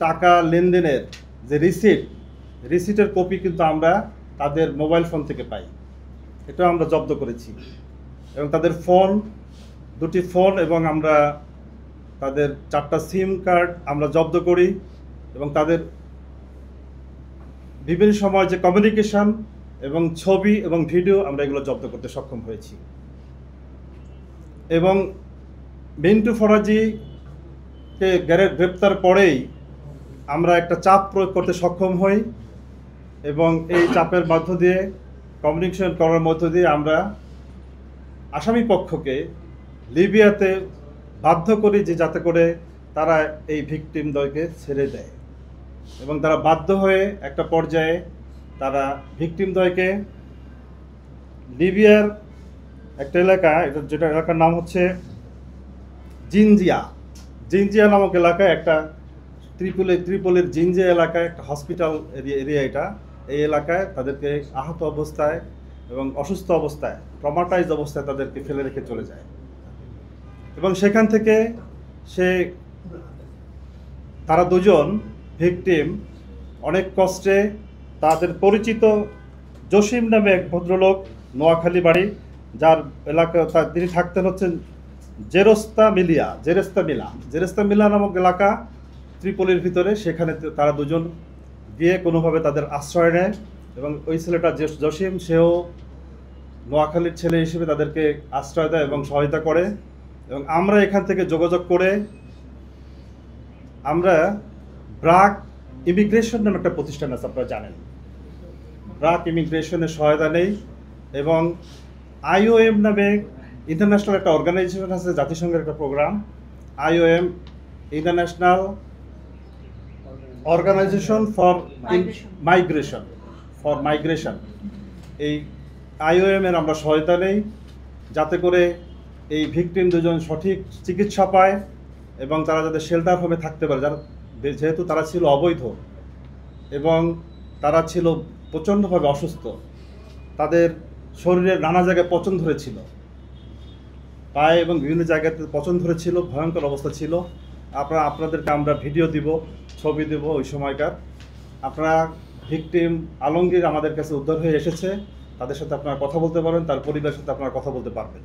টাকা লেনদেনের যে রিসিটের কপি কিন্তু আমরা তাদের মোবাইল ফোন থেকে পাই। এটাও আমরা জব্দ করেছি এবং তাদের দুটি ফোন এবং আমরা তাদের 4টা সিম কার্ড আমরা জব্দ করি এবং তাদের বিভিন্ন সময় যে কমিউনিকেশন এবং ছবি এবং ভিডিও আমরা এগুলো জব্দ করতে সক্ষম হয়েছি। এবং মিন্টু ফরাজিকে গ্রেপ্তার পরেই আমরা একটা চাপ প্রয়োগ করতে সক্ষম হই এবং এই চাপের মধ্য দিয়ে কমিউনিকেশন করার মধ্য দিয়ে আমরা আসামি পক্ষকে লিবিয়াতে বাধ্য করি যে যাতে করে তারা এই ভিকটিমদ্বয়কে ছেড়ে দেয় এবং তারা বাধ্য হয়ে একটা পর্যায়ে তারা ভিকটিমদ্বয়কে লিবিয়ার একটা এলাকা, যেটা এলাকার নাম হচ্ছে জিনজিয়া নামক এলাকায়, একটা ত্রিপোলির জিনজিয়া এলাকায় একটা হসপিটাল এরিয়া এটা। এই এলাকায় তাদেরকে আহত অবস্থায় এবং অসুস্থ অবস্থায়, ট্রমাটাইজ অবস্থায় তাদেরকে ফেলে রেখে চলে যায় এবং সেখান থেকে তারা দুজন ভিকটিম অনেক কষ্টে তাদের পরিচিত জসিম নামে এক ভদ্রলোক, নোয়াখালী বাড়ি, যার এলাকা তিনি থাকতেন হচ্ছেন জেরেস্তা মিলা নামক এলাকা ত্রিপোলির ভিতরে। সেখানে তারা দুজন গিয়ে কোনোভাবে তাদের আশ্রয় নেয় এবং ওই ছেলেটা জসিম, সেও নোয়াখালীর ছেলে হিসেবে তাদেরকে আশ্রয় দেয় এবং সহায়তা করে। এবং আমরা এখান থেকে যোগাযোগ করে আমরা ব্রাক ইমিগ্রেশন নামে একটা প্রতিষ্ঠান আছে, আপনারা জানেন, ব্রাক ইমিগ্রেশনের সহায়তা নেই এবং IOM নামে ইন্টারন্যাশনাল একটা অর্গানাইজেশন আছে, জাতিসংঘের একটা প্রোগ্রাম, IOM International Organization for Migration. এই IOM এর আমরা সহায়তা নেই যাতে করে এই ভিকটিম দুজন সঠিক চিকিৎসা পায় এবং তারা যাতে শেল্টার হোমে থাকতে পারে, যেহেতু তারা ছিল অবৈধ এবং তারা ছিল প্রচণ্ডভাবে অসুস্থ, তাদের শরীরের নানা জায়গায় পচন ধরেছিল, পায়ে এবং বিভিন্ন জায়গাতে পচন ধরেছিল, ভয়ঙ্কর অবস্থা ছিল। আপনাদেরকে আমরা ভিডিও দিব, ছবি দেব ওই সময়কার। আপনারা ভিকটিম আলমগীর আমাদের কাছে উদ্ধার হয়ে এসেছে, তাদের সাথে আপনারা কথা বলতে পারবেন, তার পরিবারের সাথে আপনারা কথা বলতে পারবেন।